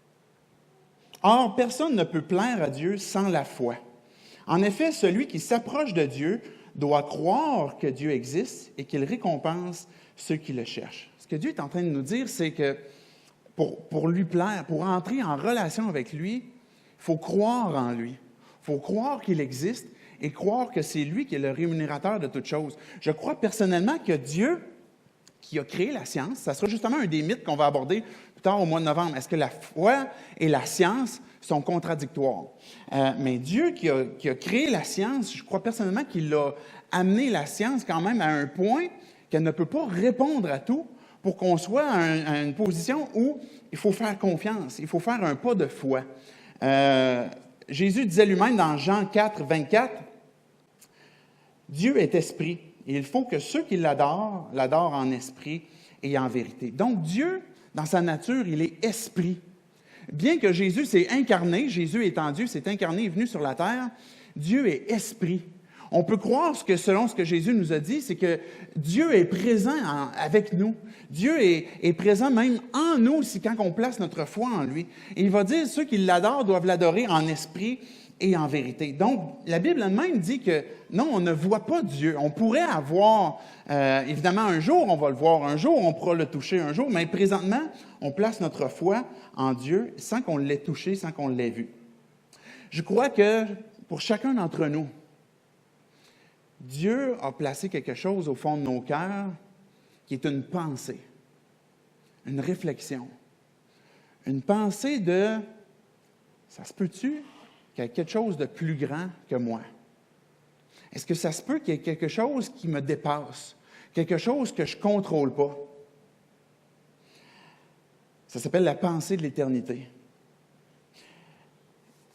S1: « Or, personne ne peut plaire à Dieu sans la foi. En effet, celui qui s'approche de Dieu doit croire que Dieu existe et qu'il récompense ceux qui le cherchent. » Ce que Dieu est en train de nous dire, c'est que pour lui plaire, pour entrer en relation avec lui, il faut croire en lui. Il faut croire qu'il existe et croire que c'est lui qui est le rémunérateur de toutes choses. Je crois personnellement que Dieu, qui a créé la science, ça sera justement un des mythes qu'on va aborder plus tard au mois de novembre. Est-ce que la foi et la science sont contradictoires? Mais Dieu qui a créé la science, je crois personnellement qu'il a amené la science quand même à un point qu'elle ne peut pas répondre à tout pour qu'on soit à une position où il faut faire confiance, il faut faire un pas de foi. Jésus disait lui-même dans Jean 4, 24, « Dieu est esprit, et il faut que ceux qui l'adorent en esprit et en vérité. » Donc Dieu, dans sa nature, il est esprit. Bien que Jésus s'est incarné, Jésus étant Dieu, s'est incarné, est venu sur la terre, Dieu est esprit. On peut croire selon ce que Jésus nous a dit, c'est que Dieu est présent avec nous. Dieu est présent même en nous quand on place notre foi en lui. Et il va dire, ceux qui l'adorent doivent l'adorer en esprit et en vérité. Donc, la Bible elle-même dit que non, on ne voit pas Dieu. On pourrait avoir, évidemment, un jour on va le voir, un jour on pourra le toucher, un jour, mais présentement, on place notre foi en Dieu sans qu'on l'ait touché, sans qu'on l'ait vu. Je crois que pour chacun d'entre nous, Dieu a placé quelque chose au fond de nos cœurs qui est une pensée, une réflexion, une pensée de « ça se peut-tu qu'il y ait quelque chose de plus grand que moi? Est-ce que ça se peut qu'il y ait quelque chose qui me dépasse, quelque chose que je ne contrôle pas? » Ça s'appelle la pensée de l'éternité.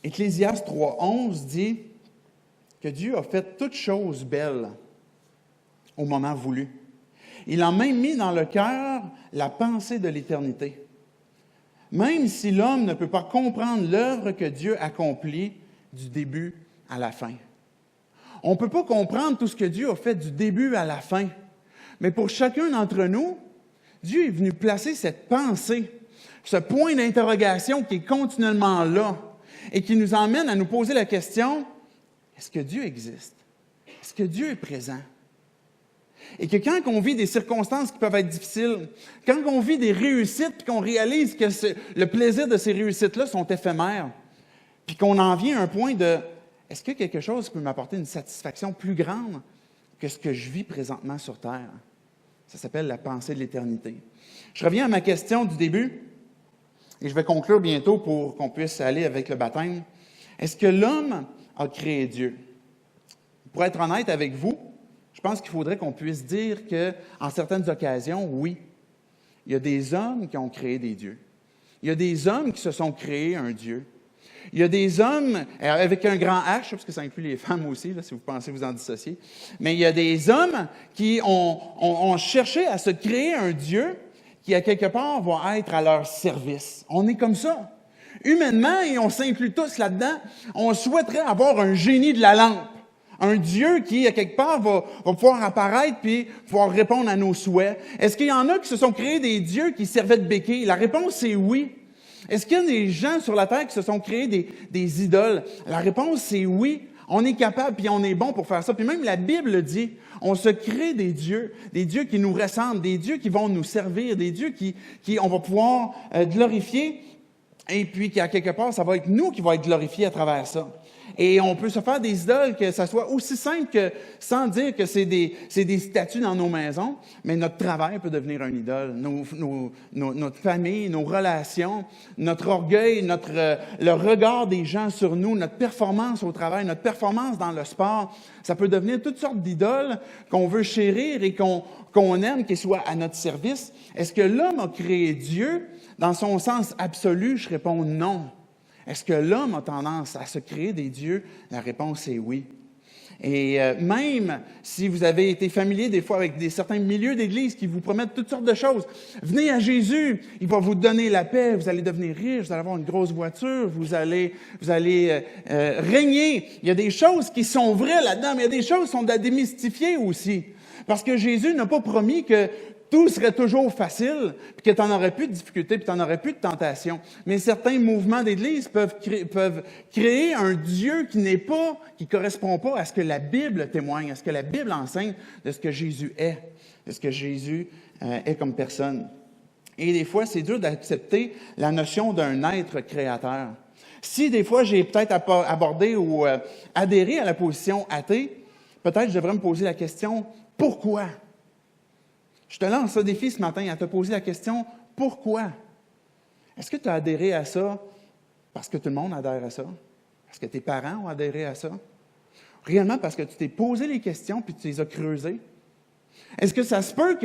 S1: Ecclésiaste 3.11 dit que Dieu a fait toutes choses belles au moment voulu. Il a même mis dans le cœur la pensée de l'éternité. Même si l'homme ne peut pas comprendre l'œuvre que Dieu accomplit du début à la fin. On ne peut pas comprendre tout ce que Dieu a fait du début à la fin. Mais pour chacun d'entre nous, Dieu est venu placer cette pensée, ce point d'interrogation qui est continuellement là et qui nous emmène à nous poser la question, est-ce que Dieu existe? Est-ce que Dieu est présent? Et que quand on vit des circonstances qui peuvent être difficiles, quand on vit des réussites, puis qu'on réalise que le plaisir de ces réussites-là sont éphémères, puis qu'on en vient à un point de « est-ce que quelque chose peut m'apporter une satisfaction plus grande que ce que je vis présentement sur Terre? » Ça s'appelle la pensée de l'éternité. Je reviens à ma question du début, et je vais conclure bientôt pour qu'on puisse aller avec le baptême. Est-ce que l'homme a créé Dieu? Pour être honnête avec vous, je pense qu'il faudrait qu'on puisse dire qu'en certaines occasions, oui, il y a des hommes qui ont créé des dieux. Il y a des hommes qui se sont créés un Dieu. Il y a des hommes, avec un grand H, parce que ça inclut les femmes aussi, là, si vous pensez vous en dissocier, mais il y a des hommes qui ont cherché à se créer un Dieu qui, à quelque part, va être à leur service. On est comme ça. Humainement, et on s'inclut tous là-dedans, on souhaiterait avoir un génie de la lampe. Un Dieu qui, à quelque part, va pouvoir apparaître puis pouvoir répondre à nos souhaits. Est-ce qu'il y en a qui se sont créés des dieux qui servaient de béquilles? La réponse est oui. Est-ce qu'il y a des gens sur la terre qui se sont créés des idoles? La réponse c'est oui. On est capable puis on est bon pour faire ça. Puis même la Bible le dit. On se crée des dieux qui nous ressemblent, des dieux qui vont nous servir, des dieux qui on va pouvoir glorifier. Et puis, qu'à quelque part, ça va être nous qui va être glorifiés à travers ça. Et on peut se faire des idoles, que ça soit aussi simple que, sans dire que c'est des statues dans nos maisons, mais notre travail peut devenir une idole. Notre famille, nos relations, notre orgueil, le regard des gens sur nous, notre performance au travail, notre performance dans le sport, ça peut devenir toutes sortes d'idoles qu'on veut chérir et qu'on aime, qu'ils soient à notre service. Est-ce que l'homme a créé Dieu dans son sens absolu? Je réponds non. Est-ce que l'homme a tendance à se créer des dieux? La réponse est oui. Et même si vous avez été familier des fois avec certains milieux d'église qui vous promettent toutes sortes de choses, venez à Jésus, il va vous donner la paix, vous allez devenir riche, vous allez avoir une grosse voiture, vous allez régner. Il y a des choses qui sont vraies là-dedans, mais il y a des choses qui sont à démystifier aussi. Parce que Jésus n'a pas promis que tout serait toujours facile, puis que tu n'en aurais plus de difficultés, puis tu n'en aurais plus de tentation. Mais certains mouvements d'Église peuvent créer un Dieu qui ne correspond pas à ce que la Bible témoigne, à ce que la Bible enseigne de ce que Jésus est, de ce que Jésus est comme personne. Et des fois, c'est dur d'accepter la notion d'un être créateur. Si des fois, j'ai peut-être abordé ou adhéré à la position athée, peut-être je devrais me poser la question « Pourquoi ?» Je te lance ce défi ce matin à te poser la question « Pourquoi ?» Est-ce que tu as adhéré à ça parce que tout le monde adhère à ça? Parce que tes parents ont adhéré à ça? Réellement parce que tu t'es posé les questions puis tu les as creusées? Est-ce que ça se peut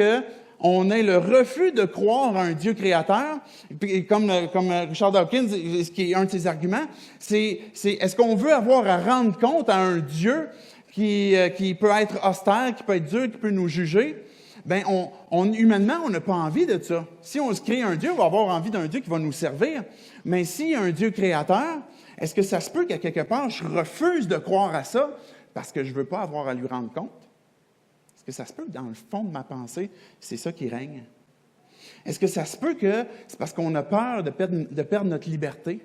S1: qu'on ait le refus de croire à un Dieu créateur? Et comme Richard Dawkins, ce qui est un de ses arguments, c'est est-ce qu'on veut avoir à rendre compte à un Dieu qui peut être austère, qui peut être dur, qui peut nous juger? Bien, humainement, on n'a pas envie de ça. Si on se crée un Dieu, on va avoir envie d'un Dieu qui va nous servir. Mais s'il y a un Dieu créateur, est-ce que ça se peut qu'à quelque part, je refuse de croire à ça parce que je ne veux pas avoir à lui rendre compte? Est-ce que ça se peut que dans le fond de ma pensée, c'est ça qui règne? Est-ce que ça se peut que c'est parce qu'on a peur de perdre notre liberté?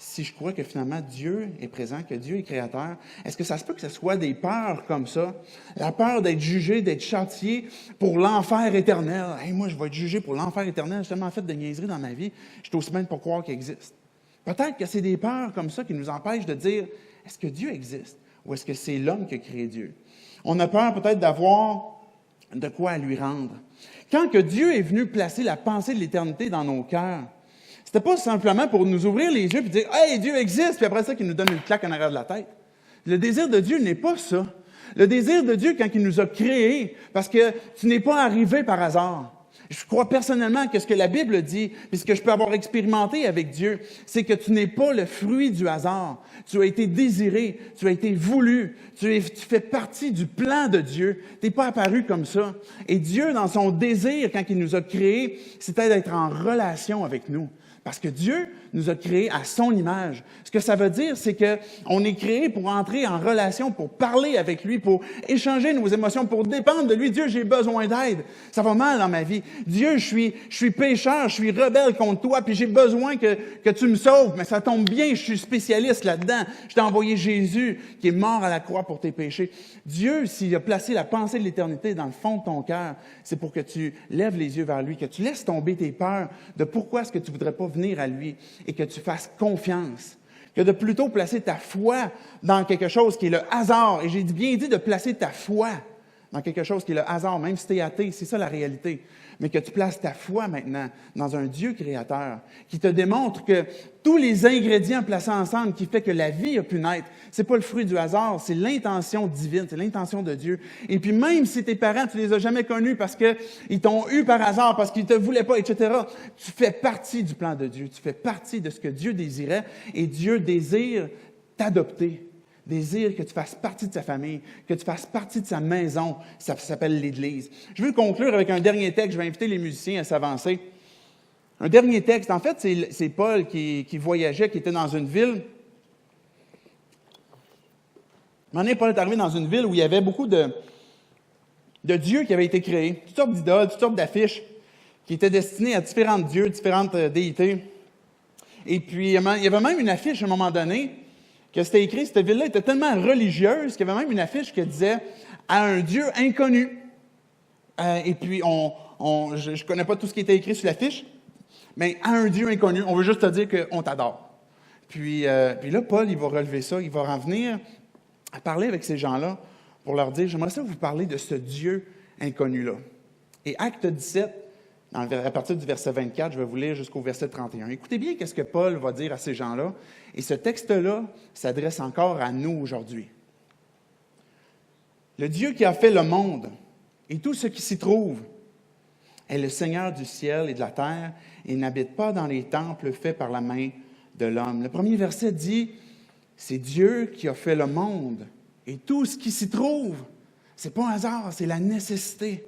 S1: Si je crois que finalement Dieu est présent, que Dieu est créateur, est-ce que ça se peut que ce soit des peurs comme ça? La peur d'être jugé, d'être châtié pour l'enfer éternel. Hey, moi, je vais être jugé pour l'enfer éternel. J'ai tellement fait de niaiseries dans ma vie, je suis aussi bien pour croire qu'il existe. Peut-être que c'est des peurs comme ça qui nous empêchent de dire, est-ce que Dieu existe? Ou est-ce que c'est l'homme qui a créé Dieu? On a peur peut-être d'avoir de quoi à lui rendre. Quand que Dieu est venu placer la pensée de l'éternité dans nos cœurs, c'était pas simplement pour nous ouvrir les yeux et dire « Hey, Dieu existe! » puis après ça, qu'il nous donne une claque en arrière de la tête. Le désir de Dieu n'est pas ça. Le désir de Dieu, quand il nous a créés, parce que tu n'es pas arrivé par hasard. Je crois personnellement que ce que la Bible dit, et ce que je peux avoir expérimenté avec Dieu, c'est que tu n'es pas le fruit du hasard. Tu as été désiré, tu as été voulu, tu fais partie du plan de Dieu. Tu n'es pas apparu comme ça. Et Dieu, dans son désir, quand il nous a créés, c'était d'être en relation avec nous. Parce que Dieu nous a créés à son image. Ce que ça veut dire, c'est qu'on est créé pour entrer en relation, pour parler avec lui, pour échanger nos émotions, pour dépendre de lui. Dieu, j'ai besoin d'aide. Ça va mal dans ma vie. Dieu, je suis pécheur, je suis rebelle contre toi, puis j'ai besoin que tu me sauves. Mais ça tombe bien, je suis spécialiste là-dedans. Je t'ai envoyé Jésus, qui est mort à la croix pour tes péchés. Dieu, s'il a placé la pensée de l'éternité dans le fond de ton cœur, c'est pour que tu lèves les yeux vers lui, que tu laisses tomber tes peurs de pourquoi est-ce que tu voudrais pas venir à lui et que tu fasses confiance, que de plutôt placer ta foi dans quelque chose qui est le hasard. Et j'ai bien dit de placer ta foi dans quelque chose qui est le hasard, même si tu es athée, c'est ça la réalité. Mais que tu places ta foi maintenant dans un Dieu créateur qui te démontre que tous les ingrédients placés ensemble qui fait que la vie a pu naître, c'est pas le fruit du hasard, c'est l'intention divine, c'est l'intention de Dieu. Et puis même si tes parents, tu les as jamais connus parce qu'ils t'ont eu par hasard, parce qu'ils te voulaient pas, etc., tu fais partie du plan de Dieu, tu fais partie de ce que Dieu désirait et Dieu désire t'adopter. Désire que tu fasses partie de sa famille, que tu fasses partie de sa maison. Ça s'appelle l'Église. Je veux conclure avec un dernier texte. Je vais inviter les musiciens à s'avancer. Un dernier texte. En fait, c'est Paul qui voyageait, qui était dans une ville. À un moment donné, Paul est arrivé dans une ville où il y avait beaucoup de dieux qui avaient été créés. Toutes sortes d'idoles, toutes sortes d'affiches qui étaient destinées à différents dieux, différentes déités. Et puis, il y avait même une affiche à un moment donné que c'était écrit, cette ville-là était tellement religieuse qu'il y avait même une affiche qui disait « à un Dieu inconnu ». Et puis, je ne connais pas tout ce qui était écrit sur l'affiche, mais « à un Dieu inconnu », on veut juste te dire qu'on t'adore. Puis là, Paul, il va relever ça, il va en venir à parler avec ces gens-là pour leur dire « j'aimerais ça vous parler de ce Dieu inconnu-là ». Et Acte 17, à partir du verset 24, je vais vous lire jusqu'au verset 31. Écoutez bien qu'est-ce que Paul va dire à ces gens-là. Et ce texte-là s'adresse encore à nous aujourd'hui. Le Dieu qui a fait le monde et tout ce qui s'y trouve est le Seigneur du ciel et de la terre et n'habite pas dans les temples faits par la main de l'homme. Le premier verset dit, c'est Dieu qui a fait le monde et tout ce qui s'y trouve. C'est pas un hasard, c'est la nécessité.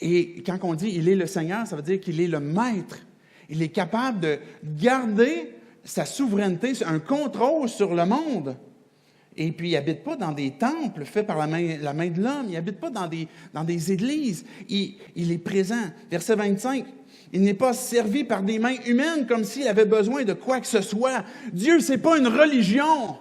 S1: Et quand on dit « il est le Seigneur », ça veut dire qu'il est le maître. Il est capable de garder sa souveraineté, un contrôle sur le monde. Et puis, il n'habite pas dans des temples faits par la main de l'homme. Il n'habite pas dans des églises. Il est présent. Verset 25, « Il n'est pas servi par des mains humaines comme s'il avait besoin de quoi que ce soit. » Dieu, ce n'est pas une religion.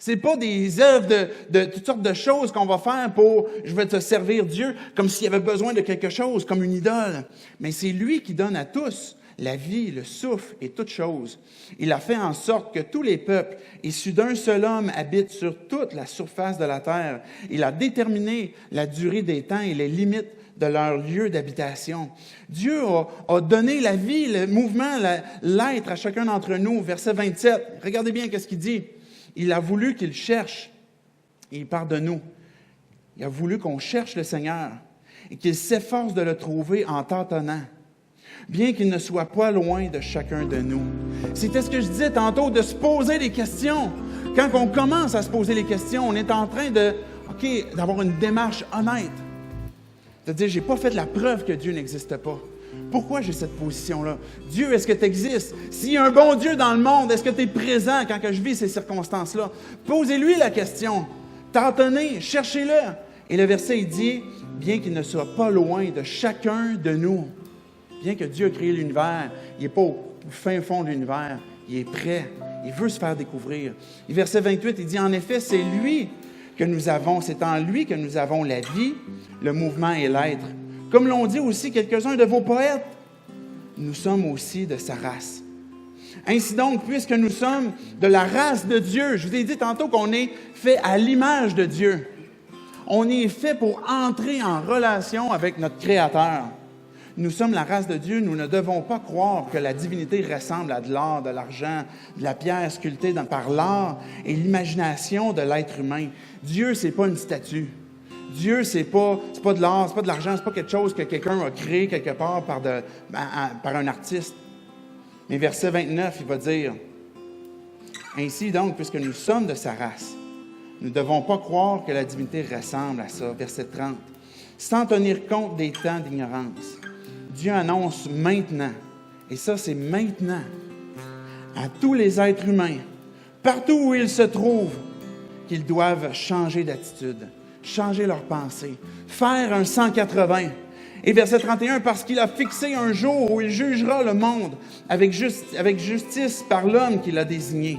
S1: C'est pas des œuvres de toutes sortes de choses qu'on va faire pour « je vais te servir Dieu » comme s'il avait besoin de quelque chose, comme une idole. Mais c'est lui qui donne à tous la vie, le souffle et toutes choses. Il a fait en sorte que tous les peuples, issus d'un seul homme, habitent sur toute la surface de la terre. Il a déterminé la durée des temps et les limites de leur lieu d'habitation. Dieu a donné la vie, le mouvement, l'être à chacun d'entre nous. Verset 27, regardez bien ce qu'il dit. Il a voulu qu'il cherche, et il parle de nous. Il a voulu qu'on cherche le Seigneur et qu'il s'efforce de le trouver en tâtonnant, bien qu'il ne soit pas loin de chacun de nous. C'était ce que je disais tantôt, de se poser des questions. Quand on commence à se poser les questions, on est en train d'avoir une démarche honnête. De dire, j'ai pas fait la preuve que Dieu n'existe pas. Pourquoi j'ai cette position-là? Dieu, est-ce que tu existes? S'il y a un bon Dieu dans le monde, est-ce que tu es présent quand je vis ces circonstances-là? Posez-lui la question. Tâtonnez, cherchez-le. Et le verset, il dit, bien qu'il ne soit pas loin de chacun de nous, bien que Dieu a créé l'univers, il n'est pas au fin fond de l'univers, il est prêt, il veut se faire découvrir. Et verset 28, il dit, en effet, c'est lui que nous avons, c'est en lui que nous avons la vie, le mouvement et l'être. Comme l'ont dit aussi quelques-uns de vos poètes, nous sommes aussi de sa race. Ainsi donc, puisque nous sommes de la race de Dieu, je vous ai dit tantôt qu'on est fait à l'image de Dieu. On est fait pour entrer en relation avec notre Créateur. Nous sommes la race de Dieu, nous ne devons pas croire que la divinité ressemble à de l'or, de l'argent, de la pierre sculptée par l'art et l'imagination de l'être humain. Dieu, ce n'est pas une statue. Dieu, c'est pas de l'art, c'est pas de l'argent, c'est pas quelque chose que quelqu'un a créé quelque part par un artiste. Mais verset 29, il va dire, « Ainsi donc, puisque nous sommes de sa race, nous ne devons pas croire que la divinité ressemble à ça. » Verset 30, « Sans tenir compte des temps d'ignorance, Dieu annonce maintenant, et ça c'est maintenant, à tous les êtres humains, partout où ils se trouvent, qu'ils doivent changer d'attitude. » Changer leurs pensées, faire un 180. Et verset 31, parce qu'il a fixé un jour où il jugera le monde avec justice par l'homme qu'il a désigné.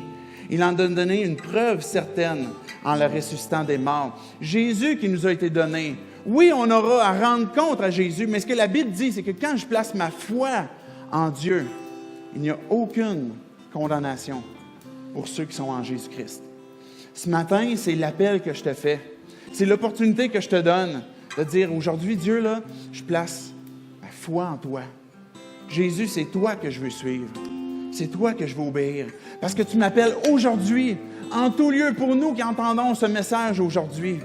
S1: Il en a donné une preuve certaine en le ressuscitant des morts. Jésus qui nous a été donné. Oui, on aura à rendre compte à Jésus, mais ce que la Bible dit, c'est que quand je place ma foi en Dieu, il n'y a aucune condamnation pour ceux qui sont en Jésus-Christ. Ce matin, c'est l'appel que je te fais. C'est l'opportunité que je te donne De dire, aujourd'hui, Dieu, là, je place ma foi en toi. Jésus, c'est toi que je veux suivre. C'est toi que je veux obéir. Parce que tu m'appelles aujourd'hui, en tout lieu, pour nous qui entendons ce message aujourd'hui.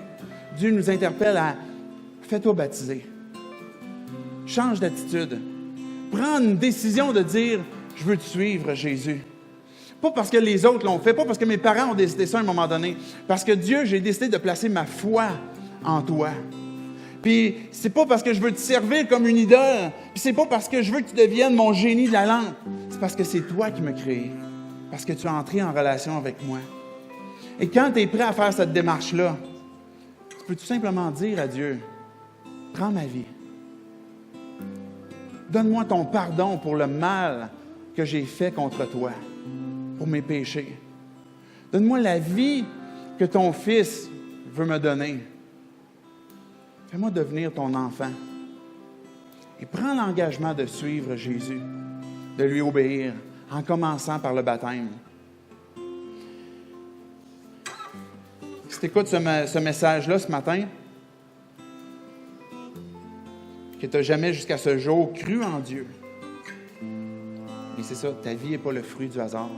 S1: Dieu nous interpelle à « Fais-toi baptiser. Change d'attitude. Prends une décision de dire « Je veux te suivre, Jésus. » Pas parce que les autres l'ont fait, pas parce que mes parents ont décidé ça à un moment donné. Parce que Dieu, j'ai décidé de placer ma foi en toi. Puis c'est pas parce que je veux te servir comme une idole, puis c'est pas parce que je veux que tu deviennes mon génie de la lampe. C'est parce que c'est toi qui m'as créé. Parce que tu es entré en relation avec moi. Et quand tu es prêt à faire cette démarche-là, tu peux tout simplement dire à Dieu, « Prends ma vie. Donne-moi ton pardon pour le mal que j'ai fait contre toi, pour mes péchés. Donne-moi la vie que ton Fils veut me donner. Fais-moi devenir ton enfant. Et prends l'engagement de suivre Jésus, de lui obéir, en commençant par le baptême. » Si tu écoutes ce message-là ce matin, que tu n'as jamais jusqu'à ce jour cru en Dieu, et c'est ça, ta vie n'est pas le fruit du hasard,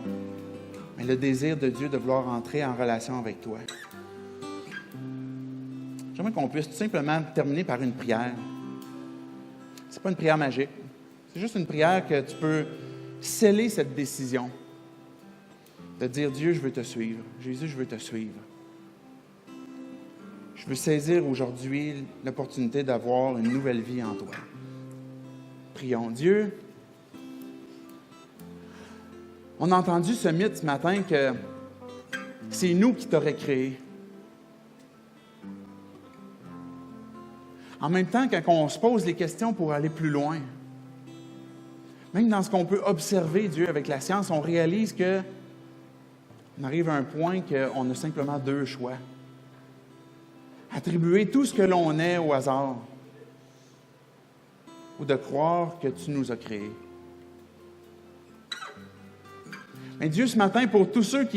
S1: mais le désir de Dieu de vouloir entrer en relation avec toi. J'aimerais qu'on puisse tout simplement terminer par une prière. Ce n'est pas une prière magique. C'est juste une prière que tu peux sceller cette décision de dire, Dieu, je veux te suivre. Jésus, je veux te suivre. Je veux saisir aujourd'hui l'opportunité d'avoir une nouvelle vie en toi. Prions. Dieu, on a entendu ce mythe ce matin que c'est nous qui t'aurions créé. En même temps, quand on se pose les questions pour aller plus loin, même dans ce qu'on peut observer, Dieu, avec la science, on réalise qu'on arrive à un point qu'on a simplement deux choix. Attribuer tout ce que l'on est au hasard ou de croire que tu nous as créés. Mais Dieu, ce matin, pour tous ceux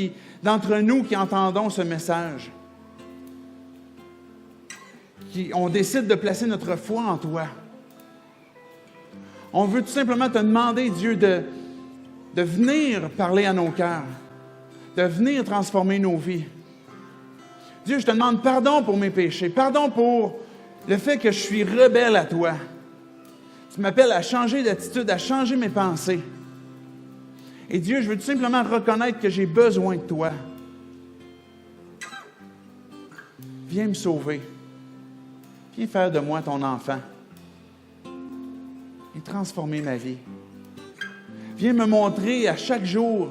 S1: d'entre nous qui entendons ce message, on décide de placer notre foi en toi. On veut tout simplement te demander, Dieu, de venir parler à nos cœurs, de venir transformer nos vies. Dieu, je te demande pardon pour mes péchés, pardon pour le fait que je suis rebelle à toi. Tu m'appelles à changer d'attitude, à changer mes pensées. Et Dieu, je veux tout simplement reconnaître que j'ai besoin de toi. Viens me sauver. Viens faire de moi ton enfant et transformer ma vie. Viens me montrer à chaque jour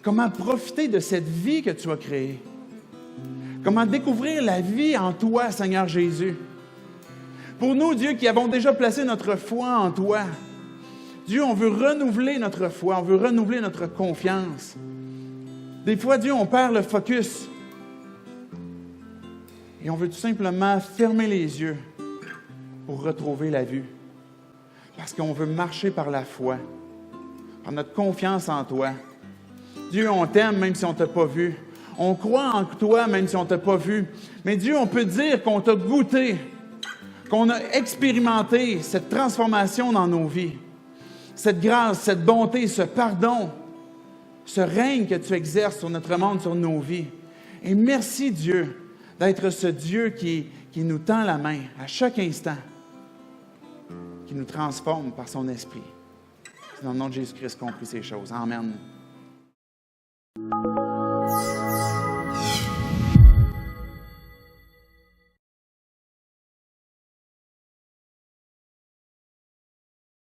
S1: comment profiter de cette vie que tu as créée. Comment découvrir la vie en toi, Seigneur Jésus. Pour nous, Dieu, qui avons déjà placé notre foi en toi, Dieu, on veut renouveler notre foi, on veut renouveler notre confiance. Des fois, Dieu, on perd le focus. Et on veut tout simplement fermer les yeux pour retrouver la vue. Parce qu'on veut marcher par la foi, par notre confiance en toi. Dieu, on t'aime même si on ne t'a pas vu. On croit en toi même si on ne t'a pas vu. Mais Dieu, on peut dire qu'on t'a goûté, qu'on a expérimenté cette transformation dans nos vies. Cette grâce, cette bonté, ce pardon, ce règne que tu exerces sur notre monde, sur nos vies. Et merci Dieu d'être ce Dieu qui nous tend la main à chaque instant, qui nous transforme par son esprit. C'est dans le nom de Jésus-Christ qu'on prie ces choses. Amen.